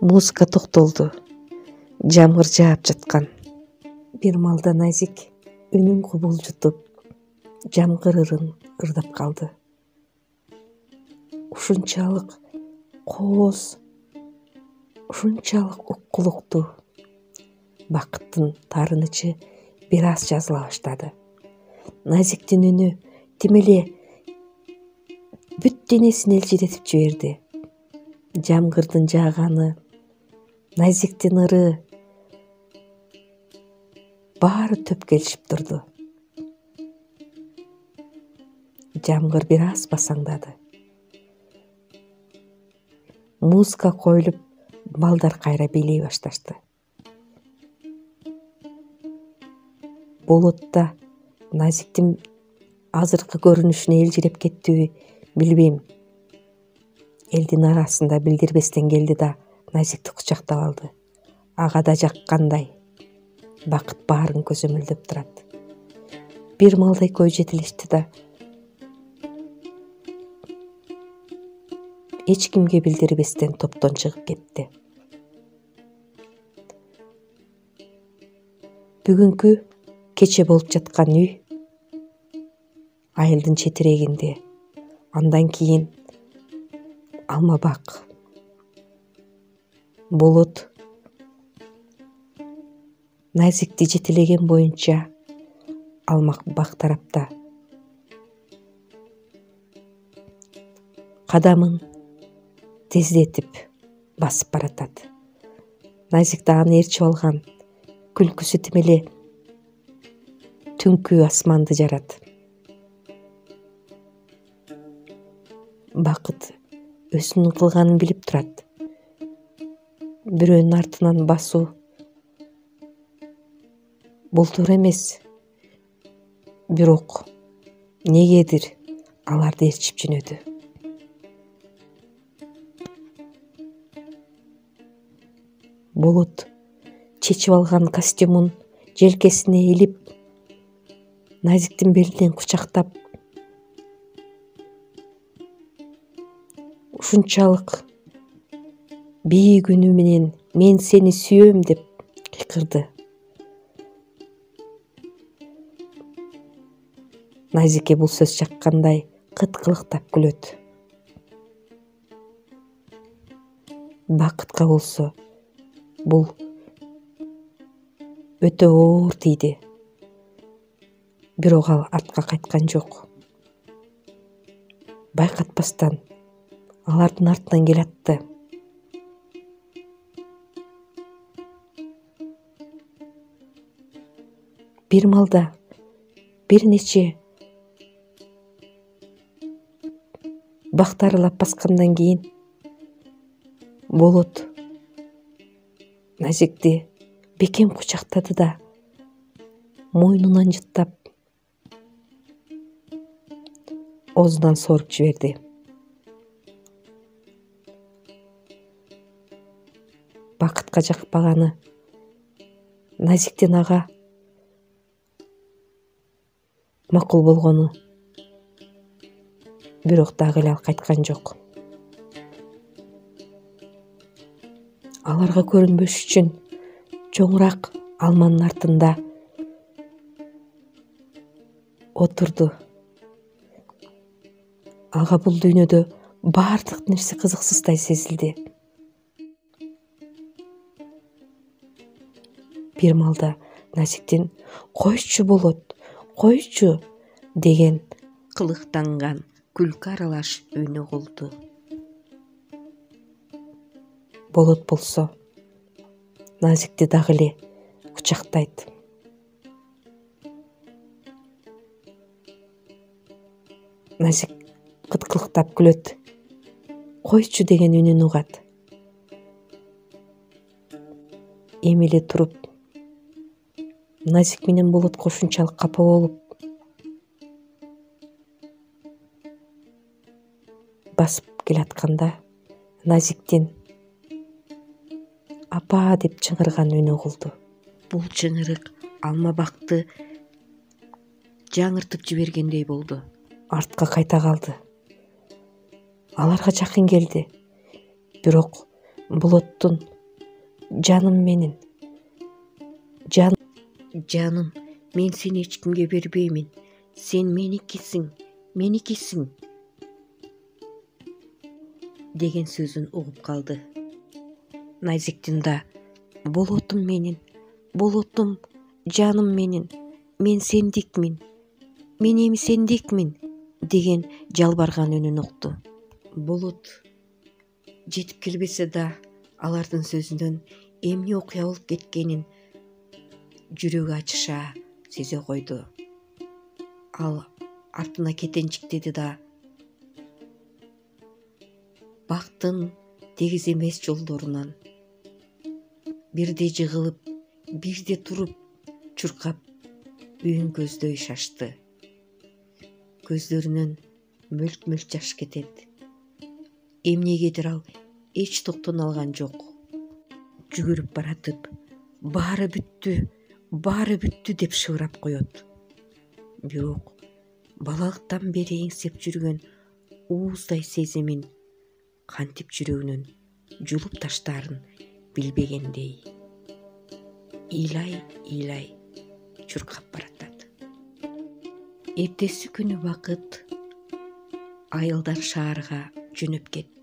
Музыка токтолду. Жамгыр жаап жаткан. Бир малда Назик үнүн кубулжутуп, жамгыр ырдап калды. Ушунчалык кооз, ушунчалык уккулуктуу. Бакыттын таарынычы бир аз жазыла баштады. Назиктин үнү тим эле бүт денесин элжиретип жиберди. Жамгырдын жааганы, Назиктин ыры баары төп келишип турду. Жамгыр бир аз басаңдады. Музыка коюлуп, балдар кайра бийлей башташты. Болотта Назиктин азыркы көрүнүшүнө элжиреп кеттиби билбейм. Элдин арасында билдирбестен келди да Назикти кучактап алды. Ага да жаккандай. Бакыт баарын көзөмөлдөп турат. Бир малда экөө жетилишти да эч кимге билдирбестен топтон чыгып кетти. Бүгүнкү кече болуп жаткан үй айылдын четирегинде. Андан кийин алма бак. Болот Назикти жетелеген боюнча алма бак тарапта. Кадамын тездетип басып баратат. Назик да аны ээрчип алган. Күлкүсү тим эле түнкү асманды жарат. Бакыт өзүнүн кылганын билип турат. Бирөөнүн артынан басуу бул туура эмес. Бирок негедир аларды ээрчип жөнөдү. Болот чечип алган костюмун желкесине илип, Назиктин белинен кучактап, ушунчалык бийик үнү менен "Мен сени сүйөм" деп кыйкырды. Назикке бул сөз жаккандай кыткылыктап күлөт. Бакытка болсо бул өтө оор тийди. Бирок ал артка кайткан жок. Байкатпастан алардын артынан келатты. Бир малда бир нече бактар ылап баскандан кийин Болот Назикти бекем кучактады да мойнунан жыттап оозунан сооруп жиберди. Бакытка жакпаганы Назиктин ага макул болгону. Бирок дагы эле ал кайткан жок. Аларга көрүнбөш үчүн чоңураак алманын артында отурду. Ага бул дүйнөдө баардык нерсе кызыксыздай сезилди. Бир малда Назиктин "Койчу Болот, койчу" деген кылыктанган күлкү аралаш үнү угулду. Болот болсо Назикти дагы эле кучактайт. Назик кыткылыктап күлөт. "Койчу" деген үнүн угат. Эми эле туруп, Назик менен Болотко ушунчалык капа болуп басып келатканда Назиктин "Апа" деп чыңырган үнү угулду. Бул чыңырык алма бакты жаңыртып жибергендей болду. Артка кайта калды. Аларга жакын келди. Бирок Болоттун Жаным менин, жаным, мен сени эч кимге бербеймин. Сен меникисиң деген сөзүн угуп калды. Назиктин да болотум менин, болотум, жаным менин, мен сендикмин, мен эми сендикмин деген жалбарган үнүн укту. Болот жетип келбесе да алардын сөзүнөн эмне окуя болуп кеткенин жүрөгү ачыша сезе койду. Ал артына кетенчиктеди да бактын тегиз эмес жолдорунан бирде жыгылып, бирде туруп, чуркап үйүн көздөй шашты. Көздөрүнөн мөлт-мөлт жаш кетет. Эмнегедир ал эч токтоно алган жок. Жүгүрүп баратып, баары бүттү деп шыбырап коет. Бирок балалыктан бери эңсеп жүргөн ууздай сезимин кантип жүрөгүнөн жулуп таштаарын билбегендей ыйлай чуркап баратат. Эртеси күнү Бакыт айылдан шаарга жөнөп кетти.